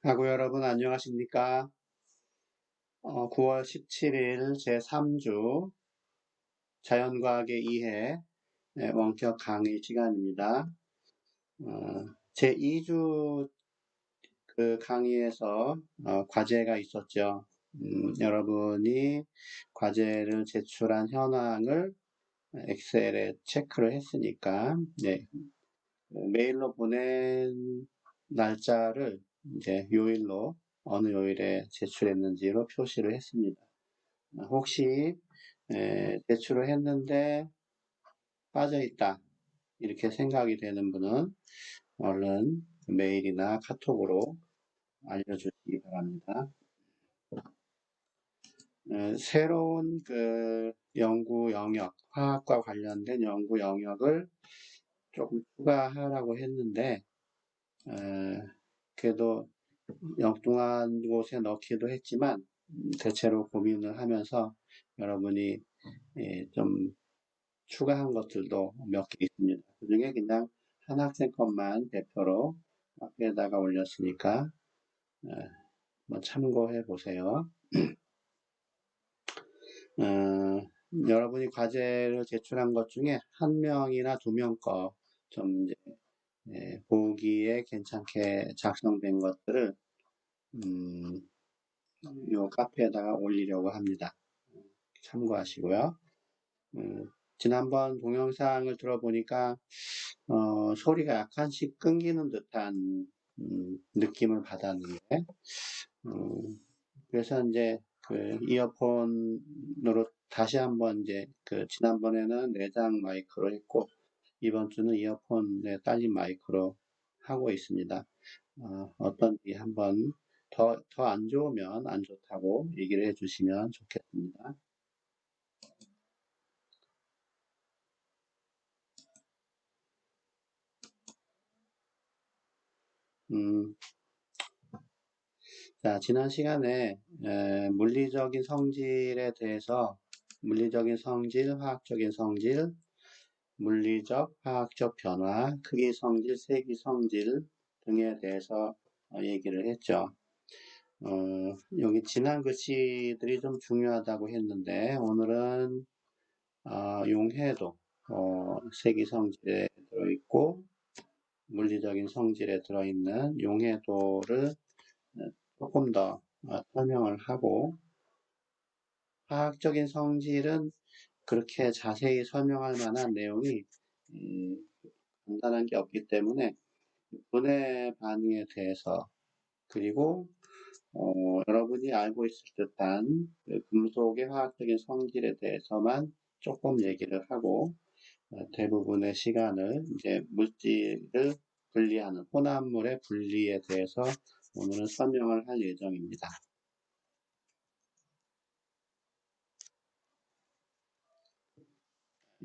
아구 여러분 안녕하십니까? 9월 17일 제3주 자연과학의 이해 원격 강의 시간입니다. 제2주 그 강의에서 과제가 있었죠. 여러분이 과제를 제출한 현황을 엑셀에 체크를 했으니까 메일로 보낸 날짜를 이제 요일로 어느 요일에 제출했는지로 표시를 했습니다. 혹시 제출을 했는데 빠져있다 이렇게 생각이 되는 분은 얼른 메일이나 카톡으로 알려주시기 바랍니다. 새로운 그 연구 영역, 화학과 관련된 연구 영역을 조금 추가하라고 했는데 그래도 엉뚱한 곳에 넣기도 했지만 대체로 고민을 하면서 여러분이 좀 추가한 것들도 몇 개 있습니다. 그 중에 그냥 한 학생 것만 대표로 앞에다가 올렸으니까 뭐 참고해 보세요. 여러분이 과제를 제출한 것 중에 한 명이나 두 명 거 좀 이제 보기에 괜찮게 작성된 것들을 요 카페에다가 올리려고 합니다. 참고하시고요. 지난번 동영상을 들어보니까 소리가 약간씩 끊기는 듯한 느낌을 받았는데 그래서 이제 그 이어폰으로 다시 한번 이제 그 지난번에는 내장 마이크로 했고 이번 주는 이어폰에 딸린 마이크로 하고 있습니다. 어떤지 한번 더 안 좋으면 안 좋다고 얘기를 해주시면 좋겠습니다. 자, 지난 시간에 물리적인 성질에 대해서 물리적인 성질, 화학적인 성질, 물리적, 화학적 변화, 크기 성질, 세기 성질 등에 대해서 얘기를 했죠. 여기 지난 글씨들이 좀 중요하다고 했는데 오늘은 용해도 세기 성질에 들어있고 물리적인 성질에 들어있는 용해도를 조금 더 설명을 하고 화학적인 성질은 그렇게 자세히 설명할 만한 내용이 간단한 게 없기 때문에 분해 반응에 대해서 그리고 여러분이 알고 있을 듯한 그 금속의 화학적인 성질에 대해서만 조금 얘기를 하고 대부분의 시간을 이제 물질을 분리하는 혼합물의 분리에 대해서 오늘은 설명을 할 예정입니다.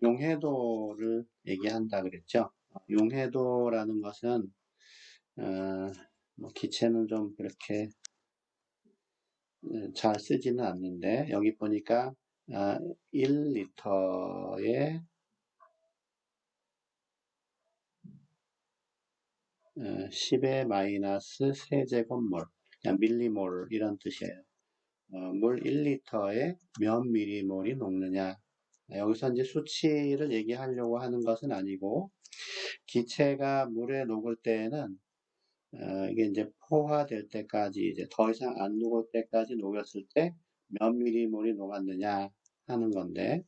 용해도를 얘기한다 그랬죠. 용해도라는 것은 뭐 기체는 좀 그렇게 잘 쓰지는 않는데 여기 보니까 1리터에 10의 마이너스 세제곱몰, 그냥 밀리몰 이런 뜻이에요. 물 1리터에 몇 밀리몰이 녹느냐. 여기서 이제 수치를 얘기하려고 하는 것은 아니고 기체가 물에 녹을 때에는 이게 이제 포화될 때까지 이제 더 이상 안 녹을 때까지 녹였을 때 몇 밀리몰이 녹았느냐 하는 건데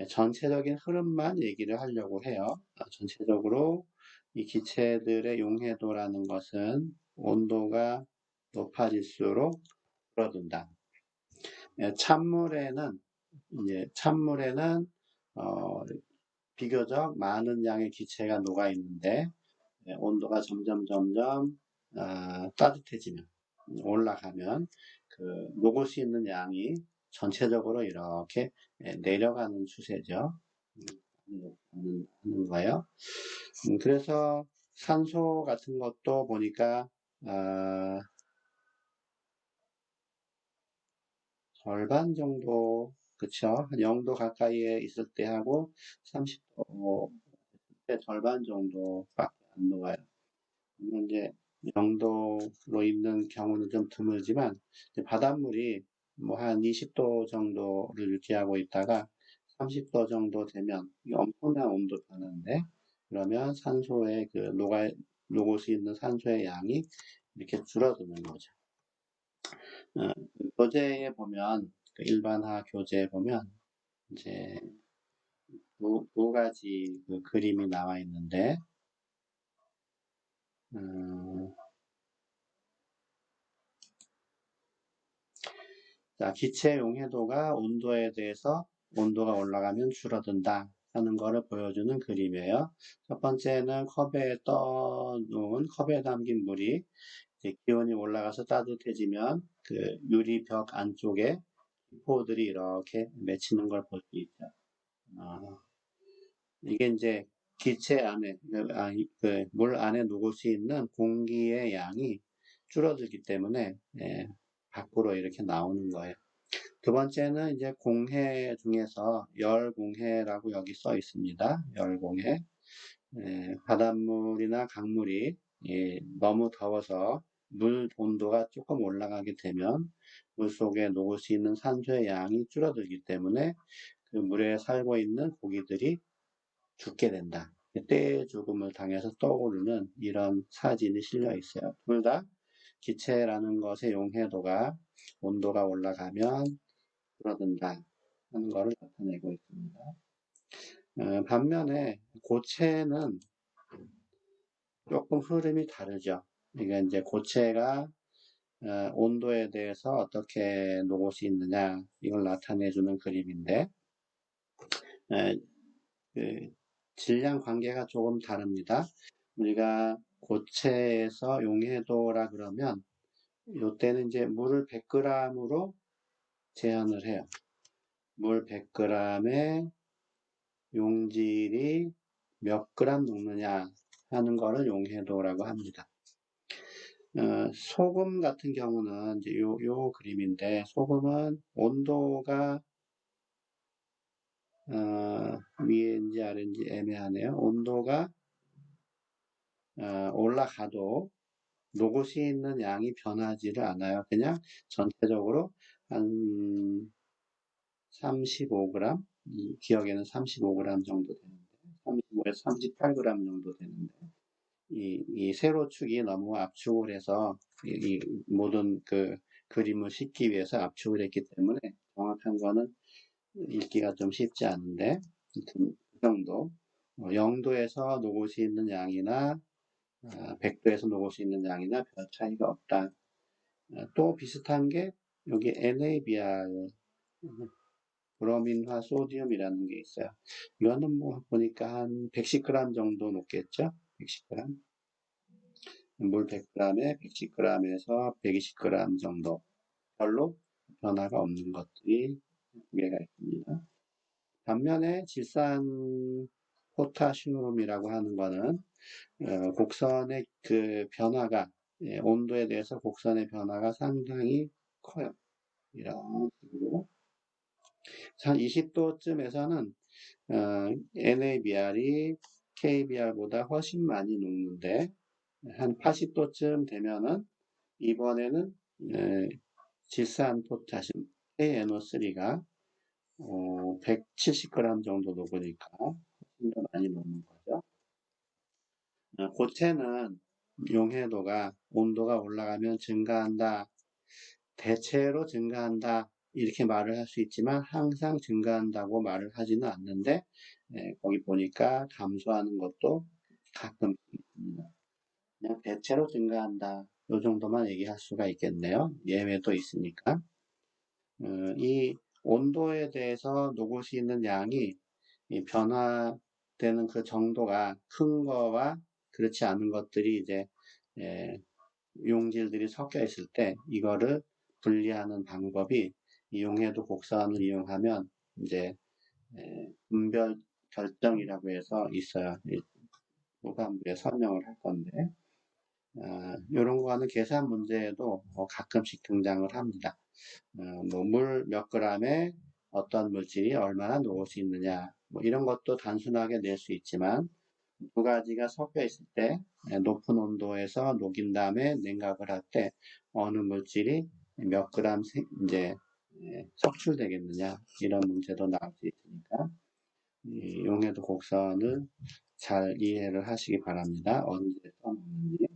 전체적인 흐름만 얘기를 하려고 해요. 전체적으로 이 기체들의 용해도라는 것은 온도가 높아질수록 줄어든다. 찬물에는 비교적 많은 양의 기체가 녹아 있는데 온도가 점점 따뜻해지면 올라가면 그 녹을 수 있는 양이 전체적으로 이렇게 내려가는 추세죠. 하는 거예요. 그래서 산소 같은 것도 보니까 절반 정도 그쵸? 한 0도 가까이에 있을 때 하고 30도 때 절반 정도밖에 안 녹아요. 이제 정도로 있는 경우는 좀 드물지만 바닷물이 뭐 한 20도 정도를 유지하고 있다가 30도 정도 되면 이게 엄청난 온도 변화인데 그러면 산소의 녹을 수 있는 산소의 양이 이렇게 줄어드는 거죠. 교재에 보면 그 일반화 교재에 보면 이제 두 가지 그 그림이 나와 있는데 자, 기체 용해도가 온도에 대해서 온도가 올라가면 줄어든다 하는 것을 보여주는 그림이에요. 첫 번째는 컵에 떠놓은 컵에 담긴 물이 이제 기온이 올라가서 따뜻해지면 그 유리벽 안쪽에 기포들이 이렇게 맺히는 걸 볼 수 있죠. 이게 이제 기체 안에, 물 안에 녹을 수 있는 공기의 양이 줄어들기 때문에 밖으로 이렇게 나오는 거예요. 두 번째는 이제 공해 중에서 열공해라고 여기 써 있습니다. 열공해. 바닷물이나 강물이 너무 더워서 물 온도가 조금 올라가게 되면 물 속에 녹을 수 있는 산소의 양이 줄어들기 때문에 그 물에 살고 있는 고기들이 죽게 된다. 때의 죽음을 당해서 떠오르는 이런 사진이 실려 있어요. 둘 다 기체라는 것의 용해도가 온도가 올라가면 줄어든다 하는 것을 나타내고 있습니다. 반면에 고체는 조금 흐름이 다르죠. 이게 이제 고체가 온도에 대해서 어떻게 녹을 수 있느냐 이걸 나타내주는 그림인데 그 질량 관계가 조금 다릅니다. 우리가 고체에서 용해도라 그러면 이때는 이제 물을 100g으로 제한을 해요. 물 100g에 용질이 몇 g 녹느냐 하는 거를 용해도라고 합니다. 소금 같은 경우는 이제 요 그림인데 소금은 온도가 위인지 아래인지 애매하네요. 온도가 올라가도 녹을 수 있는 양이 변하지를 않아요. 그냥 전체적으로 한 35g, 기억에는 35g 정도 되는데 35에서 38g 정도 되는데 이 세로축이 너무 압축을 해서 이 모든 그 그림을 싣기 위해서 압축을 했기 때문에 정확한 거는 읽기가 좀 쉽지 않은데 그 정도 0도에서 녹을 수 있는 양이나 100도에서 녹을 수 있는 양이나 별 차이가 없다. 또 비슷한 게 여기 NaBr 브로민화 소디움이라는 게 있어요. 이거는 뭐 보니까 한 110g 정도 녹겠죠? 110g. 물 100g에 110g에서 120g 정도. 별로 변화가 없는 것들이 두 개가 있습니다. 반면에 질산 포타슘이라고 하는 거는 곡선의 그 변화가 온도에 대해서 곡선의 변화가 상당히 커요. 이런 식으로 한 20도쯤에서는 NABR이 KBR보다 훨씬 많이 녹는데 한 80도쯤 되면은 이번에는 질산 포타슘 KNO3가 170g 정도 녹으니까 훨씬 더 많이 녹는 거죠. 고체는 용해도가 온도가 올라가면 증가한다. 대체로 증가한다. 이렇게 말을 할 수 있지만 항상 증가한다고 말을 하지는 않는데 거기 보니까 감소하는 것도 가끔 있습니다. 그냥 대체로 증가한다. 이 정도만 얘기할 수가 있겠네요. 예외도 있으니까. 이 온도에 대해서 녹을 수 있는 양이 변화되는 그 정도가 큰 거와 그렇지 않은 것들이 이제 용질들이 섞여 있을 때 이거를 분리하는 방법이 이용해도 곡선을 이용하면 이제 분별 결정이라고 해서 있어요. 후반부에 설명을 할 건데 이런 거는 계산 문제에도 가끔씩 등장을 합니다. 뭐 물 몇 g에 어떤 물질이 얼마나 녹을 수 있느냐 뭐 이런 것도 단순하게 낼 수 있지만 두 가지가 섞여 있을 때 높은 온도에서 녹인 다음에 냉각을 할 때 어느 물질이 몇 그램 이제 석출되겠느냐 이런 문제도 나올 수 있으니까 이 용해도 곡선을 잘 이해를 하시기 바랍니다. 언제 써먹는지.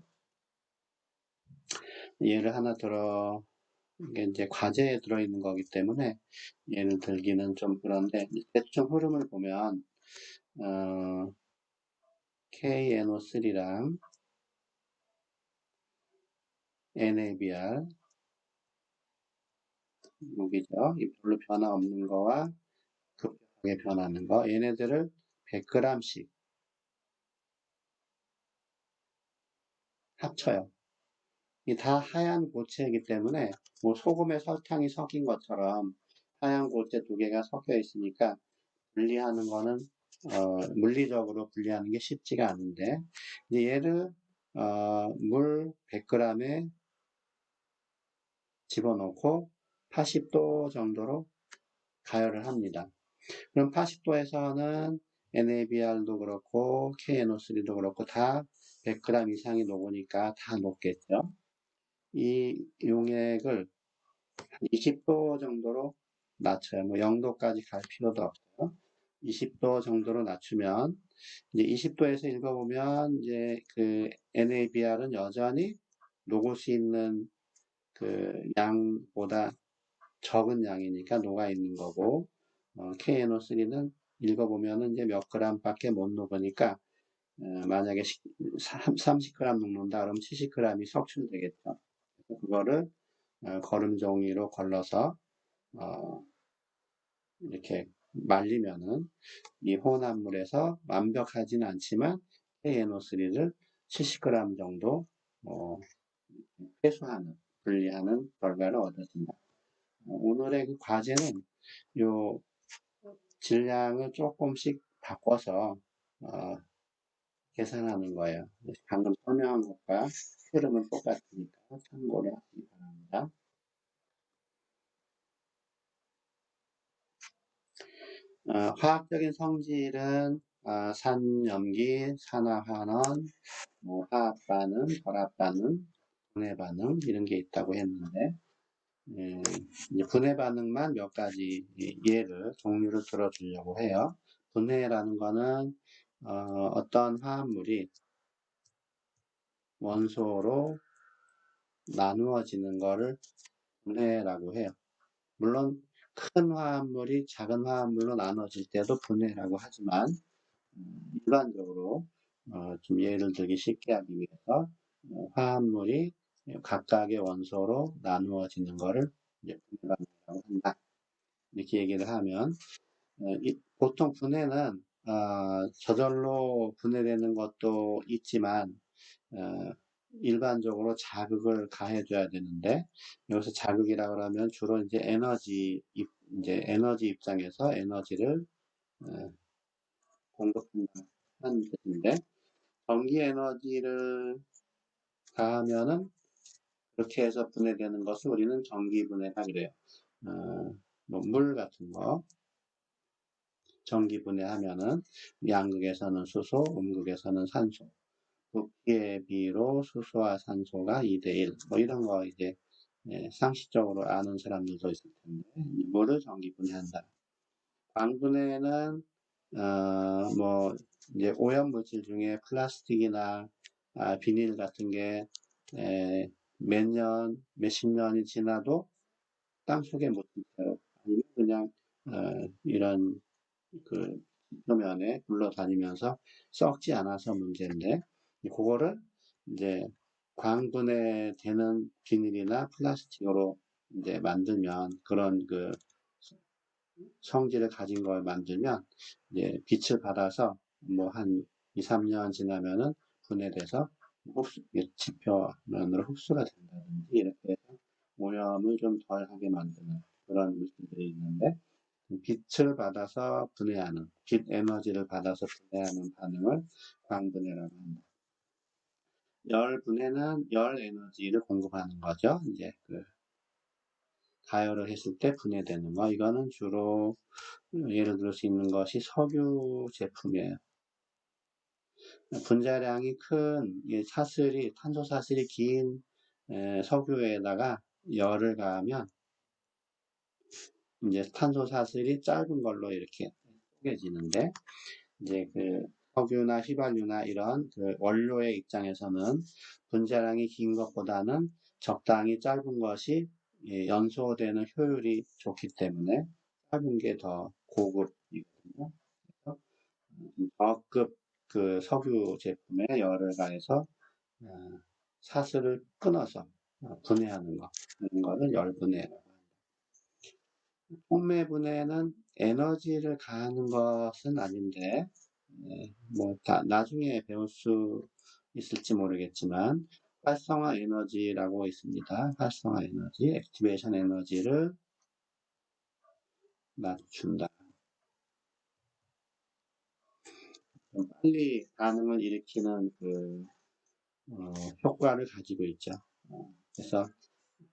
예를 하나 들어 이게 이제 과제에 들어있는 거기 때문에 예를 들기는 좀 그런데 대충 흐름을 보면 KNO3랑 NABR 무기죠. 이 별로 변화 없는 거와 급격하게 변하는 거. 얘네들을 100g씩 합쳐요. 이 다 하얀 고체이기 때문에 뭐 소금에 설탕이 섞인 것처럼 하얀 고체 두 개가 섞여 있으니까 분리하는 거는 물리적으로 분리하는 게 쉽지가 않은데 이제 얘를 물 100g에 집어넣고 80도 정도로 가열을 합니다. 그럼 80도에서는 NABR도 그렇고 KNO3도 그렇고 다 100g 이상이 녹으니까 다 녹겠죠. 이 용액을 20도 정도로 낮춰요. 뭐 0도까지 갈 필요도 없어요. 20도 정도로 낮추면 이제 20도에서 읽어보면 이제 그 NABR은 여전히 녹을 수 있는 그 양보다 적은 양이니까 녹아 있는 거고 KNO3는 읽어보면은 이제 몇 g밖에 못 녹으니까 만약에 30g 녹는다 그러면 70g이 석출되겠죠. 그거를 거름 종이로 걸러서 이렇게 말리면은 이 혼합물에서 완벽하진 않지만 KNO3를 70g 정도 회수하는 분리하는 결과를 얻어진다. 오늘의 그 과제는 요 질량을 조금씩 바꿔서 계산하는 거예요. 방금 설명한 것과 흐름은 똑같으니까 참고를 하시기 바랍니다. 화학적인 성질은 산염기, 산화환원, 뭐 화합반응, 결합반응, 분해반응 이런 게 있다고 했는데 이제 분해반응만 몇 가지 예를 종류를 들어주려고 해요. 분해라는 거는 어떤 화합물이 원소로 나누어지는 거를 분해라고 해요. 물론 큰 화합물이 작은 화합물로 나눠질 때도 분해라고 하지만 일반적으로 좀 예를 들기 쉽게 하기 위해서 화합물이 각각의 원소로 나누어지는 것을 이제 분해라고 한다. 이렇게 얘기를 하면 보통 분해는 저절로 분해되는 것도 있지만 일반적으로 자극을 가해줘야 되는데 여기서 자극이라 그러면 주로 이제 에너지 입장에서 에너지를 공급한다는 뜻인데 전기 에너지를 가하면은 그렇게 해서 분해되는 것을 우리는 전기 분해라 그래요. 뭐물 같은 거 전기 분해하면은 양극에서는 수소, 음극에서는 산소. 부피의 비로 수소와 산소가 2대1. 뭐 이런 거 이제 상식적으로 아는 사람들도 있을 텐데 물을 전기 분해한다. 광분해는 뭐 이제 오염 물질 중에 플라스틱이나 비닐 같은 게 몇 년, 몇십 년이 지나도 땅속에 묻힌 채로 아니면 그냥 이런 그 표면에 굴러다니면서 썩지 않아서 문제인데 그거를 이제 광분해되는 비닐이나 플라스틱으로 이제 만들면 그런 그 성질을 가진 걸 만들면 이제 빛을 받아서 뭐 한 2, 3년 지나면은 분해돼서 지표면으로 흡수가 된다든지 이렇게 해서 오염을 좀 덜하게 만드는 그런 물질들이 있는데 빛을 받아서 분해하는, 빛 에너지를 받아서 분해하는 반응을 광분해라고 합니다. 열 분해는 열 에너지를 공급하는 거죠. 이제 그 가열을 했을 때 분해되는 거. 이거는 주로 예를 들 수 있는 것이 석유 제품이에요. 분자량이 큰 탄소 사슬이 긴 석유에다가 열을 가하면 이제 탄소 사슬이 짧은 걸로 이렇게 쪼개지는데, 이제 그 석유나 휘발유나 이런 그 원료의 입장에서는 분자량이 긴 것보다는 적당히 짧은 것이 연소되는 효율이 좋기 때문에 짧은 게 더 고급이거든요. 그래서 저급 그 석유 제품에 열을 가해서 어, 사슬을 끊어서 분해하는 거, 이런 거를 열분해라고 합니다. 촉매분해는 에너지를 가하는 것은 아닌데, 뭐 나중에 배울 수 있을지 모르겠지만 활성화 에너지라고 있습니다. 활성화 에너지, 액티베이션 에너지를 낮춘다. 좀 빨리 반응을 일으키는 효과를 가지고 있죠. 그래서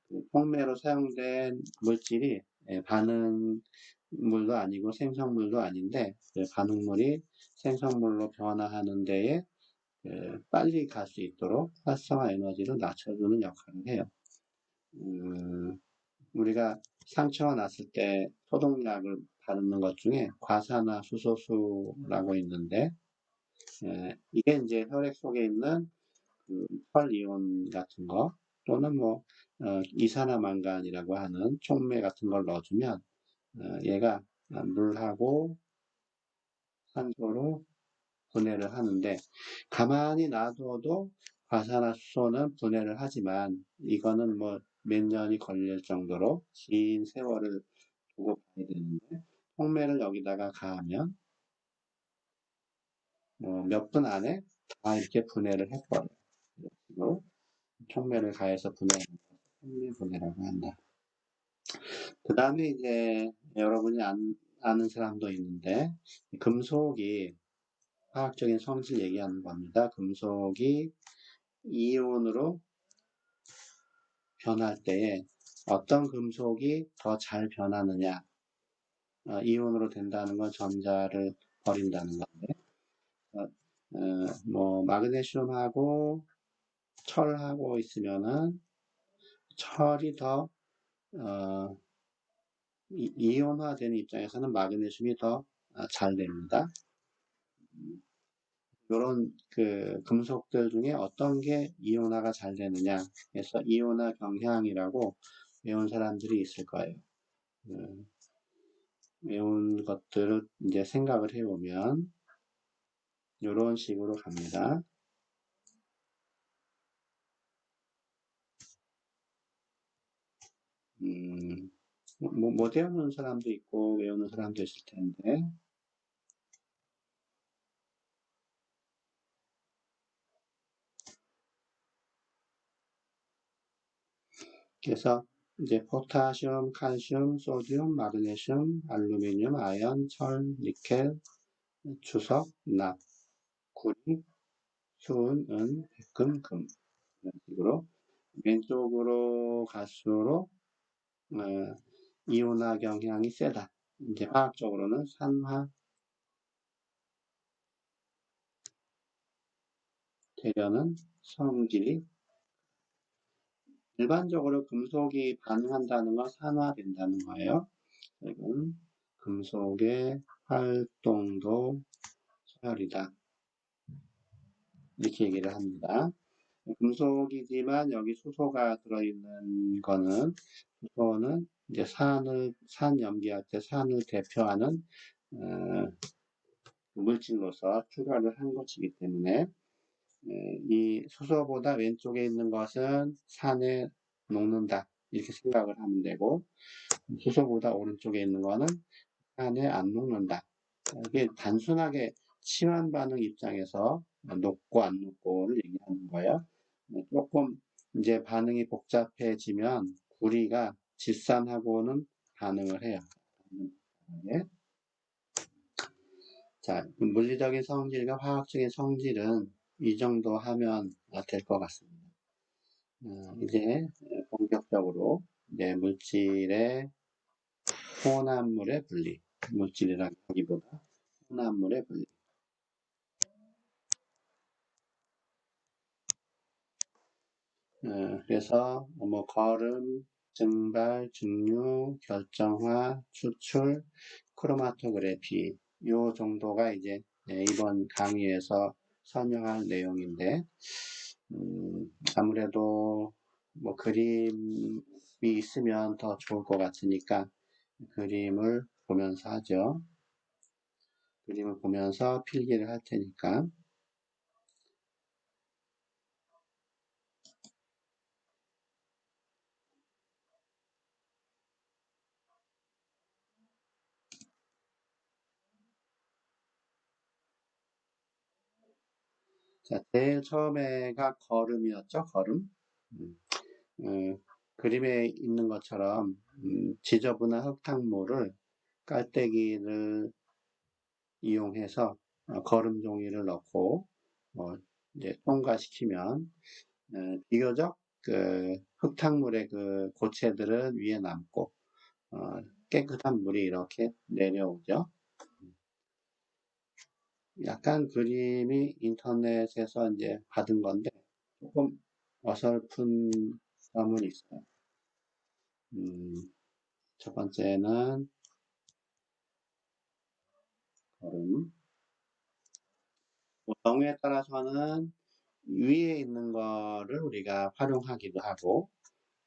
그 촉매로 사용된 물질이 반응물도 아니고 생성물도 아닌데, 그 반응물이 생성물로 변화하는 데에 빨리 갈 수 있도록 활성화 에너지를 낮춰주는 역할을 해요. 우리가 상처가 났을 때 소독약을 바르는 것 중에 과산화수소수라고 있는데, 이게 이제 혈액 속에 있는 그 혈이온 같은 거, 또는 뭐 이산화망간이라고 하는 촉매 같은 걸 넣어주면 얘가 물하고 산소로 분해를 하는데, 가만히 놔둬도 과산화수소는 분해를 하지만 이거는 뭐 몇 년이 걸릴 정도로 긴 세월을 두고 봐야 되는데, 촉매를 여기다가 가하면 뭐 몇 분 안에 다 이렇게 분해를 해버려요. 그리고 촉매를 가해서 분해하는 걸 촉매 분해라고 한다. 그 다음에 이제 여러분이 아는 사람도 있는데, 금속이 화학적인 성질 얘기하는 겁니다. 금속이 이온으로 변할 때에 어떤 금속이 더 잘 변하느냐. 이온으로 된다는 건 전자를 버린다는 건데, 뭐 마그네슘하고 철하고 있으면은 철이 더 이온화되는 입장에서는 마그네슘이 더 잘 됩니다. 이런 그 금속들 중에 어떤 게 이온화가 잘 되느냐 해서 이온화 경향이라고 외운 사람들이 있을 거예요. 외운 것들을 이제 생각을 해보면 이런 식으로 갑니다. 못 외우는 사람도 있고 외우는 사람도 있을 텐데, 그래서 이제 포타슘, 칼슘, 소듐, 마그네슘, 알루미늄, 아연, 철, 니켈, 주석, 납, 구리, 수은, 은, 백금, 금, 이런 식으로 왼쪽으로 갈수록 이온화 경향이 세다. 이제 화학적으로는 산화 되려는 성질이, 일반적으로 금속이 반응한다는 건 산화된다는 거예요. 이건 금속의 활동도 서열이다. 이렇게 얘기를 합니다. 금속이지만 여기 수소가 들어있는 거는, 수소는 이제 산 염기할 때 산을 대표하는 물질로서 추가를 한 것이기 때문에 이 수소보다 왼쪽에 있는 것은 산에 녹는다, 이렇게 생각을 하면 되고, 수소보다 오른쪽에 있는 거는 산에 안 녹는다. 이게 단순하게 치환 반응 입장에서 녹고 안 녹고를 얘기하는 거예요. 조금 이제 반응이 복잡해지면 구리가 질산하고는 반응을 해요. 예. 자, 물리적인 성질과 화학적인 성질은 이 정도 하면 될 것 같습니다. 이제 본격적으로 이제 물질의 혼합물의 분리, 물질이라기보다 혼합물의 분리. 그래서 뭐 걸음, 증발, 증류, 결정화, 추출, 크로마토그래피 요 정도가 이제 이번 강의에서 설명할 내용인데 아무래도 뭐 그림이 있으면 더 좋을 것 같으니까 그림을 보면서 하죠. 그림을 보면서 필기를 할 테니까. 자, 제일 처음에가 걸음이었죠, 걸음. 음, 그림에 있는 것처럼 지저분한 흙탕물을 깔때기를 이용해서 걸음 종이를 넣고 이제 통과시키면 비교적 그 흙탕물의 그 고체들은 위에 남고 어, 깨끗한 물이 이렇게 내려오죠. 약간 그림이 인터넷에서 이제 받은 건데 조금 어설픈 점은 있어요. 첫 번째는 걸음. 뭐 경우에 따라서는 위에 있는 거를 우리가 활용하기도 하고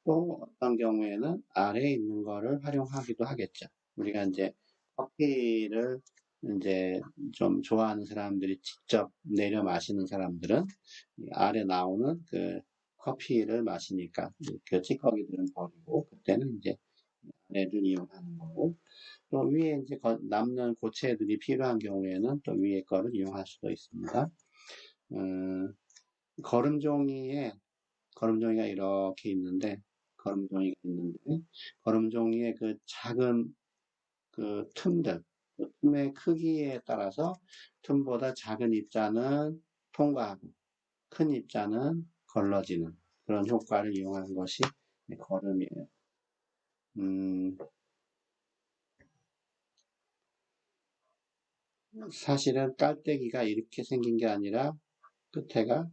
또 어떤 경우에는 아래에 있는 거를 활용하기도 하겠죠. 우리가 이제 커피를 이제 좀 좋아하는 사람들이 직접 내려 마시는 사람들은 아래 나오는 그 커피를 마시니까 그 찌꺼기들은 버리고 그때는 이제 아래를 이용하는 거고 또 위에 이제 남는 고체들이 필요한 경우에는 또 위에 거를 이용할 수도 있습니다. 음, 걸음종이에 걸음종이가 이렇게 있는데 걸음종이의 그 작은 그 틈들 그 틈의 크기에 따라서 틈보다 작은 입자는 통과하고 큰 입자는 걸러지는 그런 효과를 이용하는 것이 걸음이에요. 사실은 깔때기가 이렇게 생긴 게 아니라 끝에가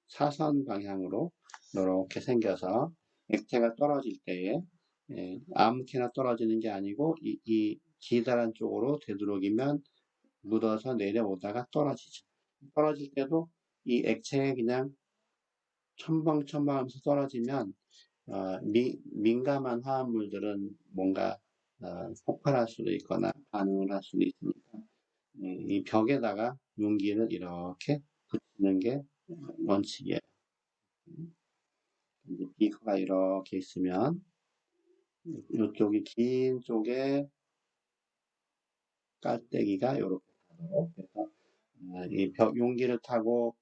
사선 방향으로 이렇게 생겨서 액체가 떨어질 때에 아무렇게나 떨어지는 게 아니고 이 기다란 쪽으로 되도록이면 묻어서 내려오다가 떨어지죠. 떨어질 때도 이 액체에 그냥 첨벙첨벙하면서 떨어지면 민감한 화합물들은 뭔가 폭발할 수도 있거나 반응을 할 수도 있으니까 이 벽에다가 용기를 이렇게 붙이는 게 원칙이에요. 이제 비커가 이렇게 있으면 이쪽이 긴 쪽에 깔때기가 이렇게 타도록 그래서 이 용기를 타고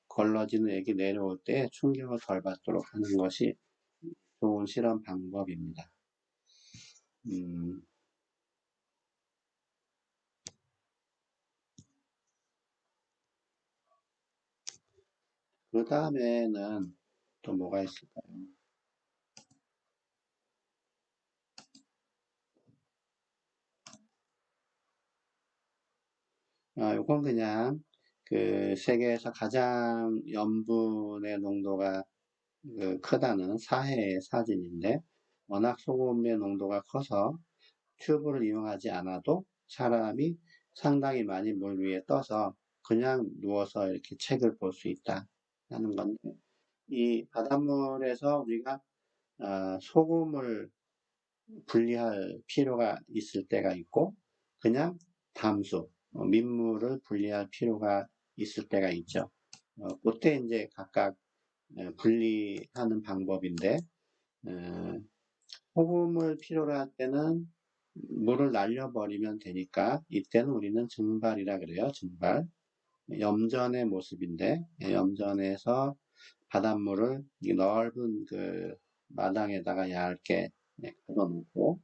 걸러지는 액이 내려올 때 충격을 덜 받도록 하는 것이 좋은 실험 방법입니다. 음, 그 다음에는 또 뭐가 있을까요? 이건 그냥 그 세계에서 가장 염분의 농도가 크다는 사해의 사진인데 워낙 소금의 농도가 커서 튜브를 이용하지 않아도 사람이 상당히 많이 물 위에 떠서 그냥 누워서 이렇게 책을 볼 수 있다 하는 건데 이 바닷물에서 우리가 소금을 분리할 필요가 있을 때가 있고 그냥 담수, 민물을 분리할 필요가 있을 때가 있죠. 그때 이제 각각 분리하는 방법인데 소금을 필요로 할 때는 물을 날려버리면 되니까 이때는 우리는 증발이라 그래요. 증발. 염전의 모습인데 염전에서 바닷물을 이 넓은 그 마당에다가 얇게 가둬놓고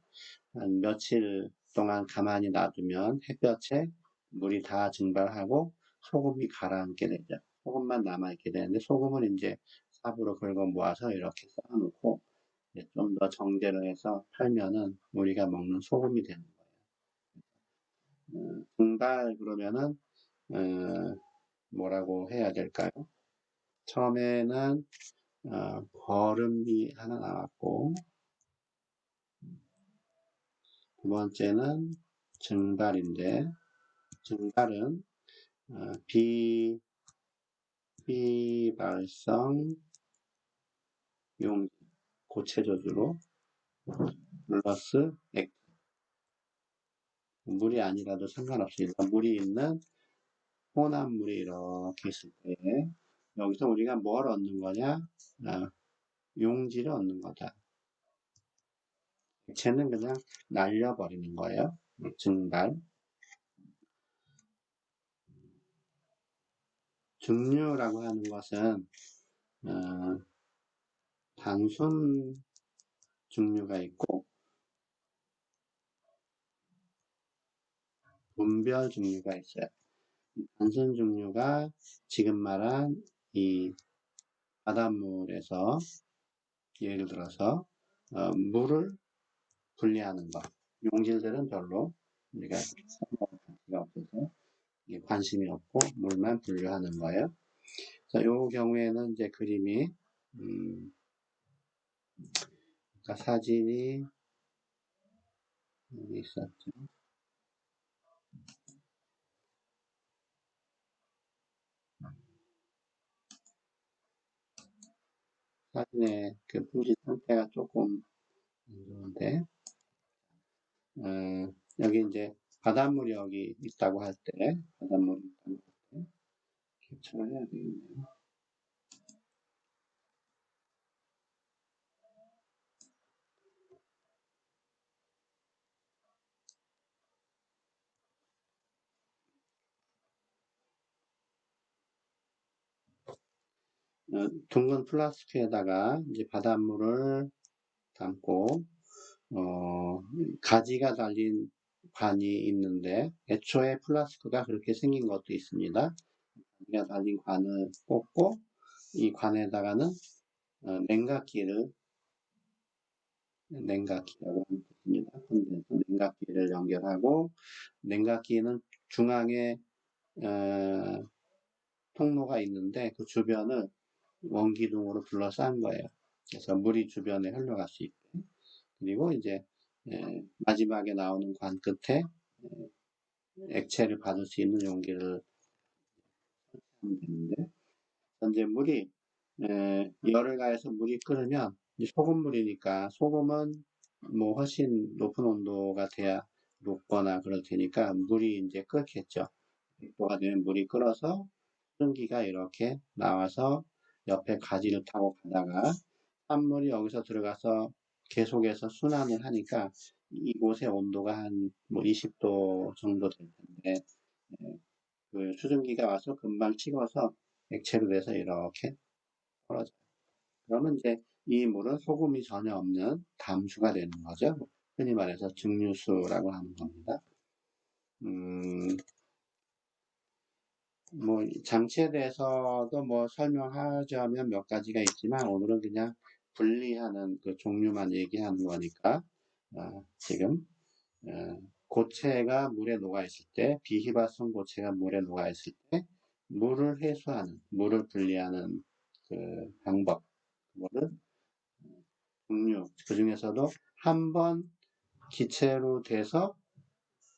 한 며칠 동안 가만히 놔두면 햇볕에 물이 다 증발하고 소금이 가라앉게 되죠. 소금만 남아있게 되는데 소금을 이제 삽으로 긁어 모아서 이렇게 쌓아놓고 좀 더 정제를 해서 팔면은 우리가 먹는 소금이 되는 거예요. 증발 그러면은 뭐라고 해야 될까요? 처음에는 거름이 하나 나왔고, 두 번째는 증발인데, 증발은 비발성 용 고체 저주로 플러스 물이 아니라도 상관없습니다. 물이 있는 혼합물이 이렇게 있을 때 여기서 우리가 뭘 얻는 거냐? 용질을 얻는 거다. 액체는 그냥 날려버리는 거예요. 증발. 증류라고 하는 것은 단순 증류가 있고 분별 증류가 있어요. 단순 증류가 지금 말한 이 바닷물에서 예를 들어서 물을 분리하는 것. 용질들은 별로 우리가 가치가 없어서 관심이 없고 물만 분류하는 거예요. 자, 요 경우에는 이제 그림이 그러니까 사진이 여기 있었죠. 사진의 그 표시 상태가 조금 안 좋은데 여기 이제 바닷물이 여기 있다고 할 때 바닷물이 있다고 할 때 캡처를 해야 되겠네요. 둥근 플라스크에다가 이제 바닷물을 담고 가지가 달린 관이 있는데 애초에 플라스크가 그렇게 생긴 것도 있습니다. 가지가 달린 관을 꽂고 이 관에다가는 냉각기라고 하는 것입니다. 냉각기를 연결하고 냉각기는 중앙에 통로가 있는데 그 주변을 원기둥으로 둘러싼 거예요. 그래서 물이 주변에 흘러갈 수 있게. 그리고 이제 마지막에 나오는 관 끝에 액체를 받을 수 있는 용기를 하면 되는데 현재 물이 열을 가해서 물이 끓으면 소금물이니까 소금은 뭐 훨씬 높은 온도가 돼야 녹거나 그럴 테니까 물이 이제 끓겠죠. 100도가 되면 물이 끓어서 수증기가 이렇게 나와서 옆에 가지를 타고 가다가 산물이 여기서 들어가서 계속해서 순환을 하니까 이곳의 온도가 한 뭐 20도 정도 될 텐데 그 수증기가 와서 금방 식어서 액체로 돼서 이렇게 떨어져요. 그러면 이제 이 물은 소금이 전혀 없는 담수가 되는 거죠. 흔히 말해서 증류수라고 하는 겁니다. 뭐 장치에 대해서도 뭐 설명하자면 몇 가지가 있지만 오늘은 그냥 분리하는 그 종류만 얘기하는 거니까 지금 고체가 물에 녹아 있을 때 비휘발성 고체가 물에 녹아 있을 때 물을 해소하는 물을 분리하는 그 방법 그거를 종류 그 중에서도 한 번 기체로 돼서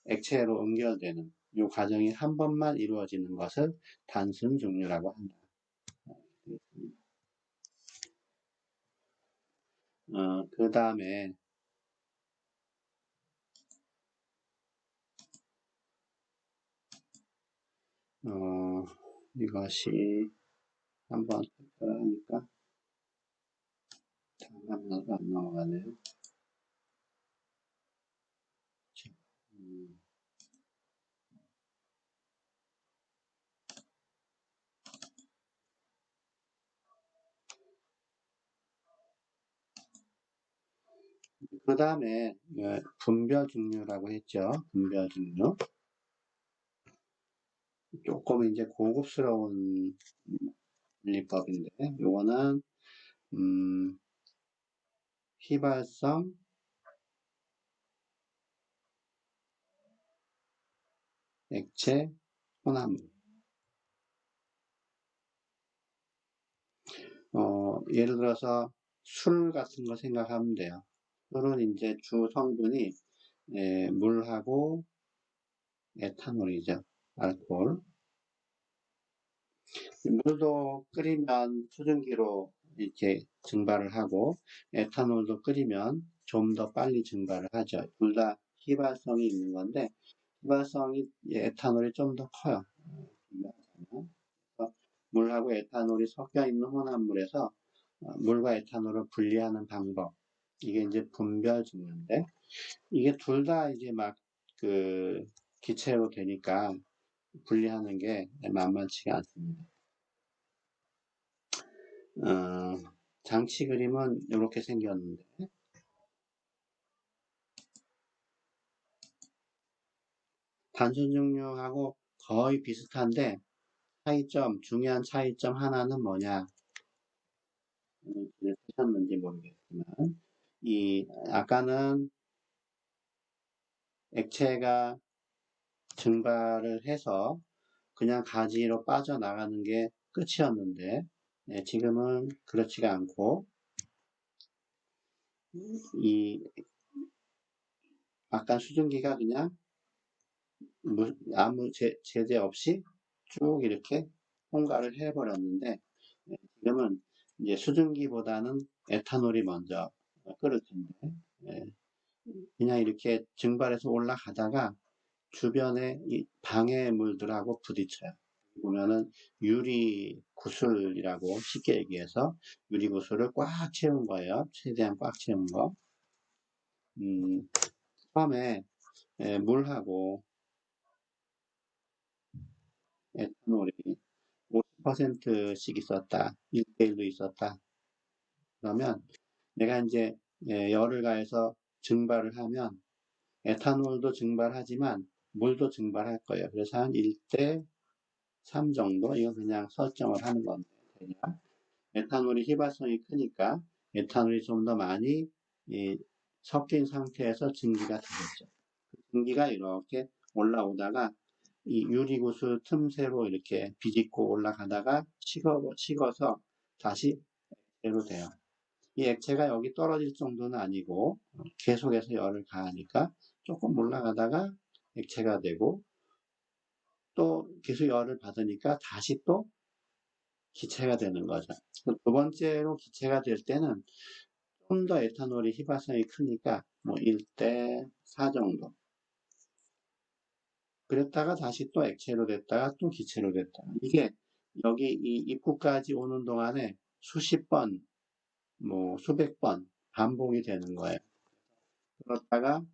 액체로 연결되는 이 과정이 한 번만 이루어지는 것을 단순 증류라고 한다. 그 다음에 이것이 한번 하니까 다음 화면으로 안 넘어가네요. 그 다음에 분별 증류라고 했죠. 분별 증류. 조금 이제 고급스러운 분리법인데 요거는 휘발성 액체 혼합물 예를 들어서 술 같은 거 생각하면 돼요. 술은 이제 주 성분이 물하고 에탄올이죠. 알코올. 물도 끓이면 수증기로 이렇게 증발을 하고 에탄올도 끓이면 좀 더 빨리 증발을 하죠. 둘 다 휘발성이 있는 건데 휘발성이 에탄올이 좀 더 커요. 그래서 물하고 에탄올이 섞여 있는 혼합물에서 물과 에탄올을 분리하는 방법. 이게 이제 분별 증류인데 이게 둘 다 이제 막 그 기체로 되니까 분리하는 게 만만치가 않습니다. 장치 그림은 이렇게 생겼는데 단순 증류하고 거의 비슷한데 중요한 차이점 하나는 뭐냐 하셨는지 모르겠지만 아까는 액체가 증발을 해서 그냥 가지로 빠져나가는 게 끝이었는데 지금은 그렇지가 않고 아까 수증기가 그냥 아무 제재 없이 쭉 이렇게 통과를 해버렸는데 지금은 이제 수증기보다는 에탄올이 먼저 끓을 텐데 그냥 이렇게 증발해서 올라가다가 주변에 이 방해물들하고 부딪혀요. 보면은 유리 구슬이라고 쉽게 얘기해서 유리 구슬을 꽉 채운 거예요. 최대한 꽉 채운 거. 처음에 물하고 에탄올이 50%씩 있었다. 1대1로 있었다. 그러면 내가 이제 열을 가해서 증발을 하면 에탄올도 증발하지만 물도 증발할 거예요. 그래서 한 1대3 정도 이건 그냥 설정을 하는 건데 에탄올이 휘발성이 크니까 에탄올이 좀 더 많이 섞인 상태에서 증기가 되겠죠. 증기가 이렇게 올라오다가 이 유리구슬 틈새로 이렇게 비집고 올라가다가 식어서 다시 액체로 돼요. 이 액체가 여기 떨어질 정도는 아니고 계속해서 열을 가하니까 조금 올라가다가 액체가 되고 또 계속 열을 받으니까 다시 또 기체가 되는 거죠. 두 번째로 기체가 될 때는 좀 더 에탄올이 휘발성이 크니까 뭐 1대4 정도. 그랬다가 다시 또 액체로 됐다가 또 기체로 됐다. 이게 여기 이 입구까지 오는 동안에 수십 번, 뭐 수백 번 반복이 되는 거예요. 끌었다가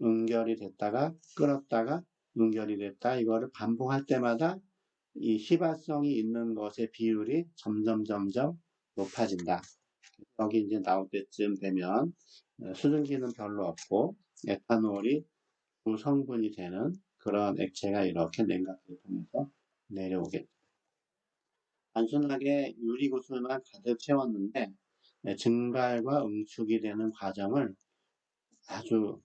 응결이 됐다가 끌었다가 응결이 됐다. 이거를 반복할 때마다 이 휘발성이 있는 것의 비율이 점점 높아진다. 여기 이제 나올 때쯤 되면 수증기는 별로 없고 에탄올이 구성분이 되는 그런 액체가 이렇게 냉각기를 통해서 내려오겠죠. 단순하게 유리구슬만 가득 채웠는데 증발과 응축이 되는 과정을 아주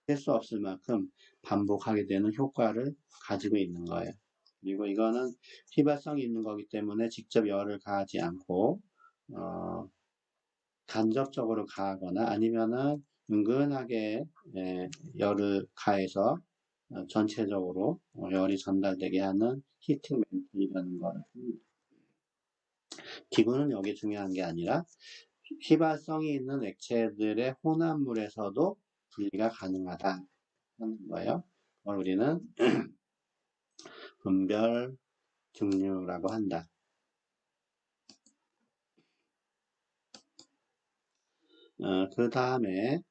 셀 수 없을 만큼 반복하게 되는 효과를 가지고 있는 거예요. 그리고 이거는 휘발성이 있는 거기 때문에 직접 열을 가하지 않고 간접적으로 가하거나 아니면은 은근하게 열을 가해서 전체적으로 열이 전달되게 하는 히팅 멘틀이라는 거를 씁니다. 기구는 여기 중요한 게 아니라 휘발성이 있는 액체들의 혼합물에서도 분리가 가능하다 하는 거예요. 그걸 우리는 분별 증류라고 한다. 그 다음에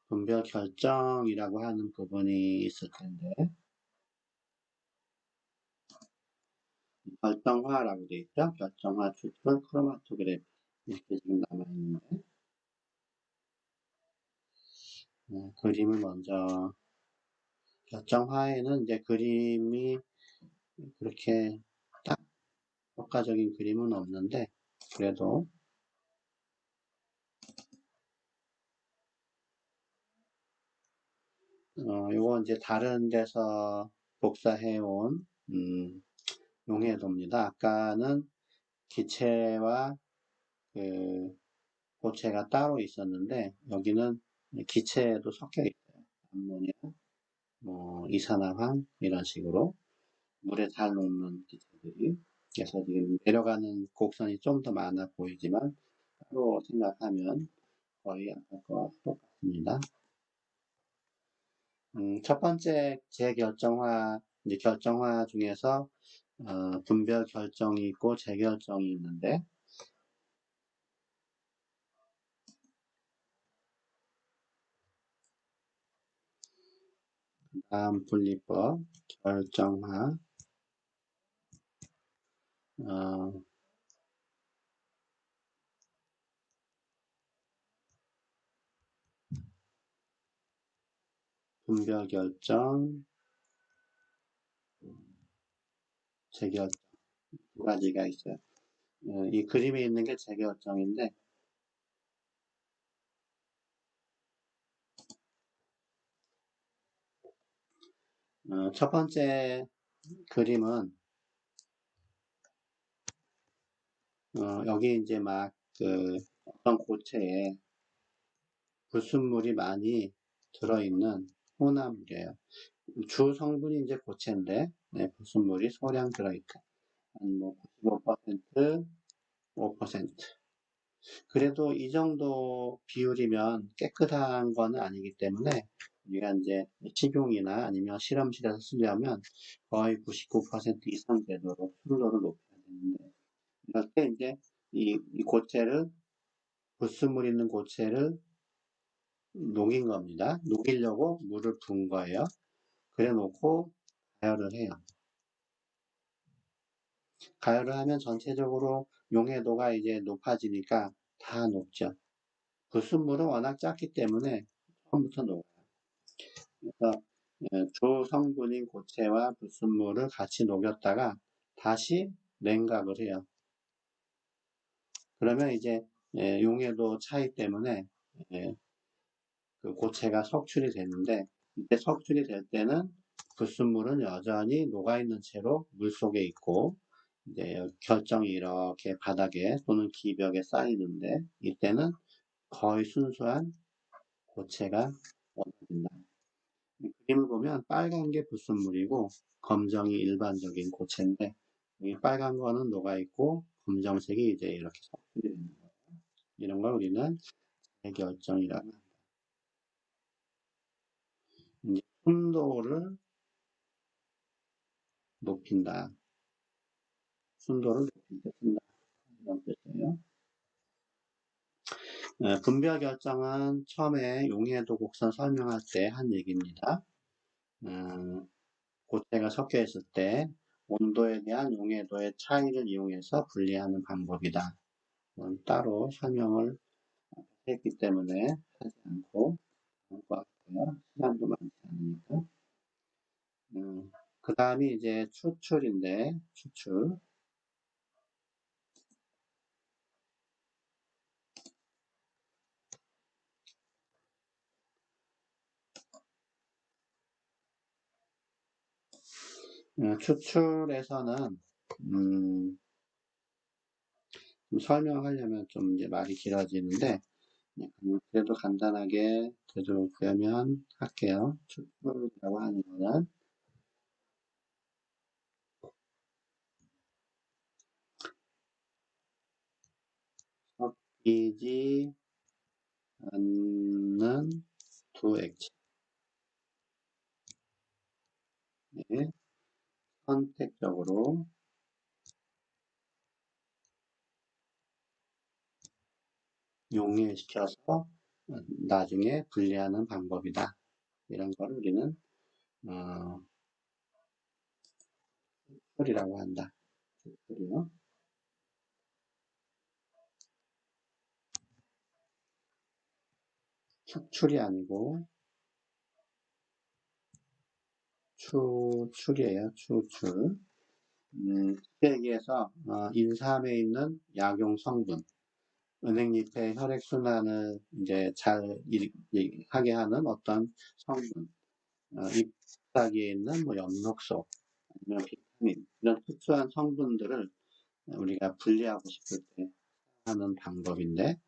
분별 결정이라고 하는 부분이 있을 텐데 결정화라고 되어 있죠. 결정화 추출 크로마토그래피 이렇게 지금 남아있는데 그림을 먼저 결정화에는 이제 그림이 그렇게 딱 효과적인 그림은 없는데 그래도 이거 이제 다른 데서 복사해온 용해도입니다. 아까는 기체와 그 고체가 따로 있었는데 여기는 기체도 섞여 있어요. 암모니아, 뭐 이산화황 이런 식으로 물에 잘 녹는 기체들이. 그래서 지금 내려가는 곡선이 좀 더 많아 보이지만 따로 생각하면 거의 아까 거와 똑같습니다. 첫 번째 재결정화, 이제 결정화 중에서 분별 결정이 있고 재결정이 있는데, 다음 분리법, 결정화, 어, 분별 결정, 재결정 두 가지가 있어요. 이 그림에 있는 게 재결정인데, 첫 번째 그림은 여기 이제 막 어떤 고체에 불순물이 많이 들어있는 혼합물이에요. 주 성분이 이제 고체인데 불순물이 소량 들어있다. 한 95%, 5%. 그래도 이 정도 비율이면 깨끗한 거는 아니기 때문에 우리가 이제 식용이나 아니면 실험실에서 쓰려면 거의 99% 이상 되도록 순도를 높여야 되는데 이럴 때 이제 이 고체를 불순물 있는 고체를 녹인 겁니다. 녹이려고 물을 분 거예요. 그래 놓고 가열을 해요. 가열을 하면 전체적으로 용해도가 이제 높아지니까 다 녹죠. 불순물은 워낙 작기 때문에 처음부터 녹아요. 그래서 주 성분인 고체와 불순물을 같이 녹였다가 다시 냉각을 해요. 그러면 이제 용해도 차이 때문에 그 고체가 석출이 되는데 이때 석출이 될 때는 불순물은 여전히 녹아있는 채로 물속에 있고 이제 결정이 이렇게 바닥에 또는 기벽에 쌓이는데 이때는 거의 순수한 고체가 원화된다. 그림을 보면 빨간 게 불순물이고 검정이 일반적인 고체인데 이 빨간 거는 녹아있고 검정색이 이제 이렇게 석출이 되는 거예요. 이런 걸 우리는 재결정이라고 합니다. 이제 순도를 높인다. 순도를 높일 때 쓴다. 이런 뜻이에요. 분별 결정은 처음에 용해도 곡선 설명할 때 한 얘기입니다. 고체가 섞여 있을 때 온도에 대한 용해도의 차이를 이용해서 분리하는 방법이다. 따로 설명을 했기 때문에 하지 않고 넘어갈게요. 시간도 많지 않으니까. 그 다음이 이제 추출인데 추출. 추출에서는 설명하려면 좀 이제 말이 길어지는데 그래도 간단하게 되도록하면 할게요. 추출이라고 하는 거는 섞이지 않는 두 액체의 선택적으로 용해시켜서 나중에 분리하는 방법이다. 이런 걸 우리는 추출이라고 한다. 추출이요. 축출이 아니고 추출이에요. 추출. 쉽게 얘기해서 인삼에 있는 약용 성분, 은행잎의 혈액순환을 이제 잘 하게 하는 어떤 성분, 잎사귀에 있는 뭐 엽록소, 아니면 비타민, 이런 특수한 성분들을 우리가 분리하고 싶을 때 하는 방법인데,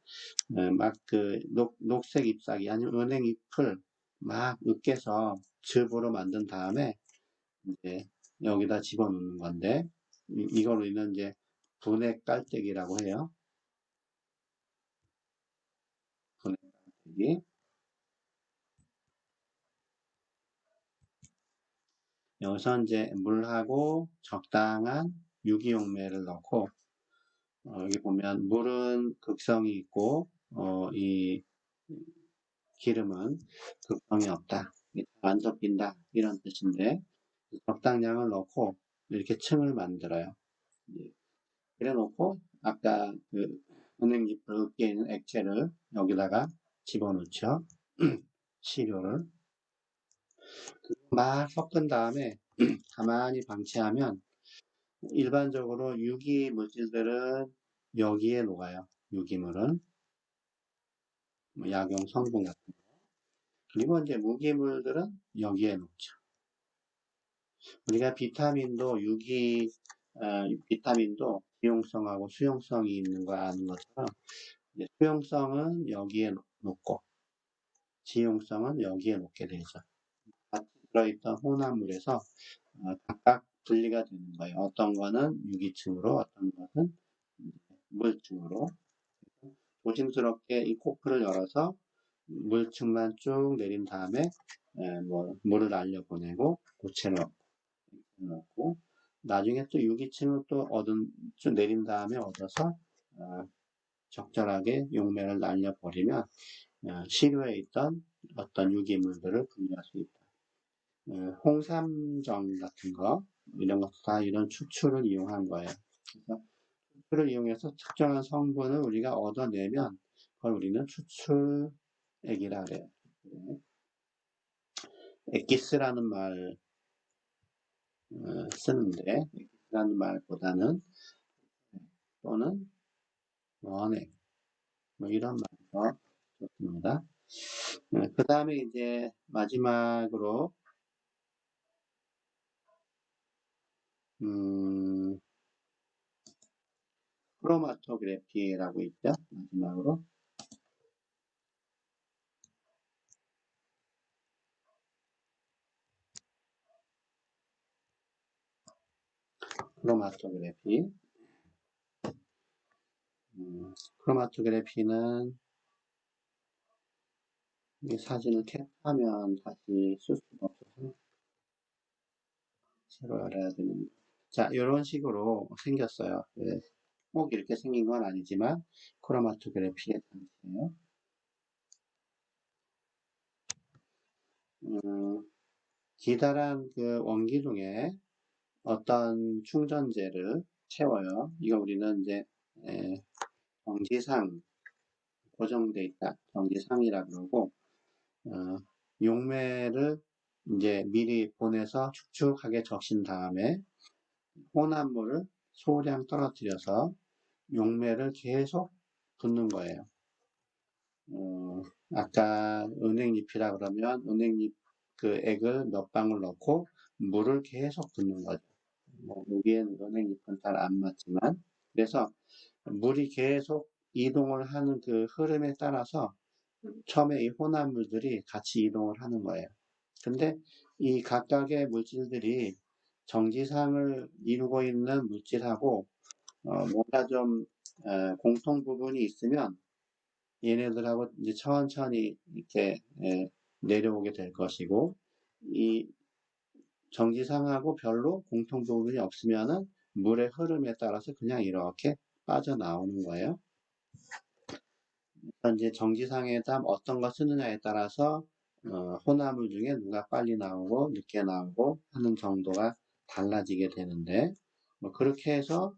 막 그 녹색 잎사귀, 아니면 은행 잎을 막 으깨서 즙으로 만든 다음에 이제 여기다 집어넣는 건데, 이걸로 있는 이제 분해 깔때기라고 해요. 분해 깔때기. 여기서 이제 물하고 적당한 유기용매를 넣고, 여기 보면 물은 극성이 있고, 이 기름은 극성이 없다. 안 섞인다. 이런 뜻인데, 적당량을 넣고 이렇게 층을 만들어요. 그래 놓고 아까 그 은행잎을 으깨 있는 액체를 여기다가 집어넣죠. 시료를 막 섞은 다음에 가만히 방치하면 일반적으로 유기 물질들은 여기에 녹아요. 유기물은 뭐 약용 성분 같은 거. 그리고 이제 무기물들은 여기에 녹죠. 우리가 비타민도 비타민도 기용성하고 수용성이 있는 거 아는 것처럼 수용성은 여기에 녹고 지용성은 여기에 놓게 되죠. 같이 들어있던 혼합물에서 각각 분리가 되는 거예요. 어떤 거는 유기층으로, 어떤 것은 물층으로. 조심스럽게 이 코프를 열어서 물층만 쭉 내린 다음에 뭐 물을 날려보내고 고체를 넣고 나중에 또 유기층을 또 좀 내린 다음에 얻어서 적절하게 용매를 날려버리면 시료에 있던 어떤 유기물들을 분리할 수 있다. 홍삼정 같은 거 이런 것도 다 이런 추출을 이용한 거예요. 그래서 추출을 이용해서 특정한 성분을 우리가 얻어내면 그걸 우리는 추출액이라 그래요. 엑기스라는 말 쓰는데 엑기스라는 말보다는 또는 원액 뭐 이런 말이 더 좋습니다. 그 다음에 이제 마지막으로 크로마토그래피라고 있죠. 마지막으로 크로마토그래피. 크로마토그래피는 이 사진을 캡하면 다시 쓸 수가 없어서 새로 열어야 되는데. 자, 이런 식으로 생겼어요. 꼭 이렇게 생긴 건 아니지만 크로마토그래피의 장치예요. 기다란 그 원기둥에 어떤 충전재를 채워요. 이거 우리는 이제 정지상 고정돼 있다. 정지상이라 그러고 용매를 이제 미리 보내서 축축하게 적신 다음에 혼합물을 소량 떨어뜨려서 용매를 계속 붓는 거예요. 아까 은행잎이라 그러면 은행잎 그 액을 몇 방울 넣고 물을 계속 붓는 거죠. 뭐 여기엔 은행잎은 잘 안 맞지만 그래서 물이 계속 이동을 하는 그 흐름에 따라서 처음에 이 혼합물들이 같이 이동을 하는 거예요. 근데 이 각각의 물질들이 정지상을 이루고 있는 물질하고 뭔가 좀 공통 부분이 있으면 얘네들하고 이제 천천히 이렇게 내려오게 될 것이고 이 정지상하고 별로 공통 부분이 없으면은 물의 흐름에 따라서 그냥 이렇게 빠져나오는 거예요. 이제 정지상에다 어떤 거 쓰느냐에 따라서 혼합물 중에 누가 빨리 나오고 늦게 나오고 하는 정도가 달라지게 되는데 뭐 그렇게 해서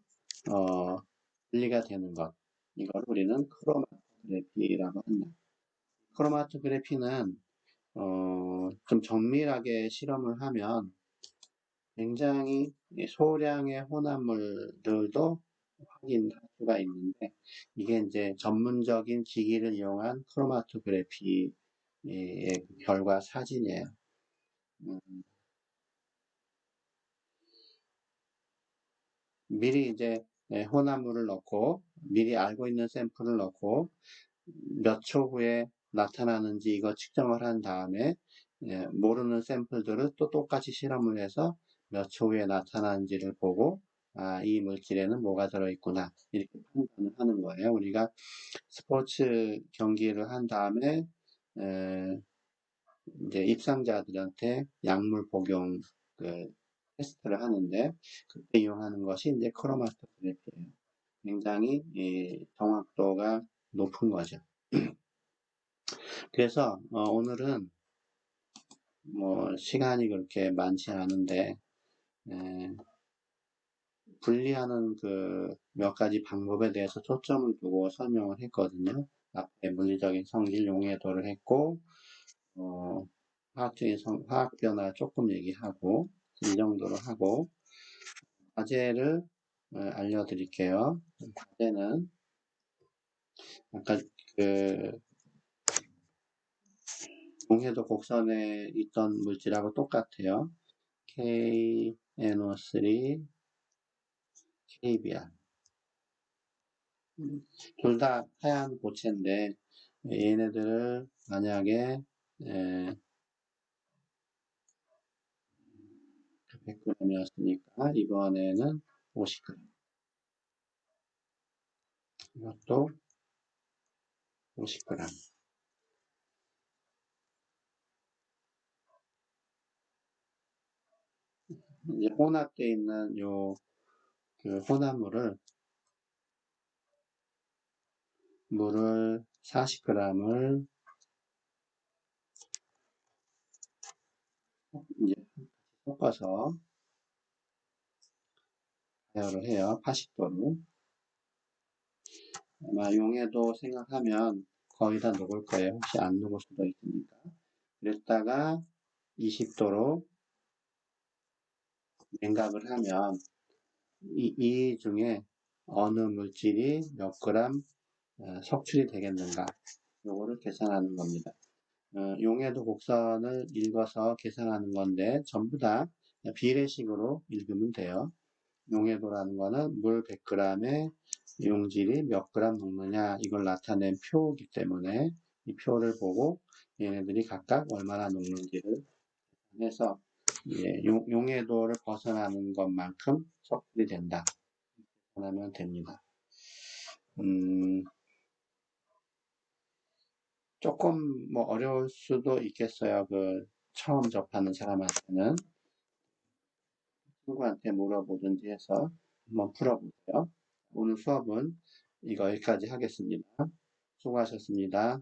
분리가 되는 것 이걸 우리는 크로마토그래피라고 한다. 크로마토그래피는 좀 정밀하게 실험을 하면 굉장히 소량의 혼합물들도 확인할 수가 있는데 이게 이제 전문적인 기기를 이용한 크로마토그래피의 결과 사진이에요. 미리 이제 혼합물을 넣고 미리 알고 있는 샘플을 넣고 몇 초 후에 나타나는지 이거 측정을 한 다음에 모르는 샘플들을 또 똑같이 실험을 해서 몇 초 후에 나타나는지를 보고 이 물질에는 뭐가 들어있구나 이렇게 판단을 하는 거예요. 우리가 스포츠 경기를 한 다음에 이제 입상자들한테 약물 복용 그 테스트를 하는데 그때 이용하는 것이 이제 크로마토그래피예요. 굉장히 정확도가 높은 거죠. 그래서 오늘은 뭐 시간이 그렇게 많지 않은데 분리하는 그 몇 가지 방법에 대해서 초점을 두고 설명을 했거든요. 앞에 물리적인 성질 용해도를 했고 화학적인 화학 변화 조금 얘기하고 이 정도로 하고 과제를 알려드릴게요. 과제는 아까 그 용해도 곡선에 있던 물질하고 똑같아요. KNO3, KBr. 둘 다 하얀 고체인데 얘네들을 만약에 100g이었으니까 이번에는 50g. 이것도 50g. 이제 혼합되어 있는 그 혼합물을 물을 40g을 이제 섞어서 가열을 해요. 80도로. 아마 용해도 생각하면 거의 다 녹을 거예요. 혹시 안 녹을 수도 있으니까. 그랬다가 20도로 냉각을 하면 이 중에 어느 물질이 몇 그램 석출이 되겠는가 요거를 계산하는 겁니다. 용해도 곡선을 읽어서 계산하는 건데 전부 다 비례식으로 읽으면 돼요. 용해도라는 거는 물 100g에 용질이 몇 그램 녹느냐 이걸 나타낸 표이기 때문에 이 표를 보고 얘네들이 각각 얼마나 녹는지를 해서 용해도를 벗어나는 것만큼 석출이 된다. 하면 됩니다. 조금 뭐 어려울 수도 있겠어요. 그 처음 접하는 사람한테는 친구한테 물어보든지 해서 한번 풀어보세요. 오늘 수업은 이거 여기까지 하겠습니다. 수고하셨습니다.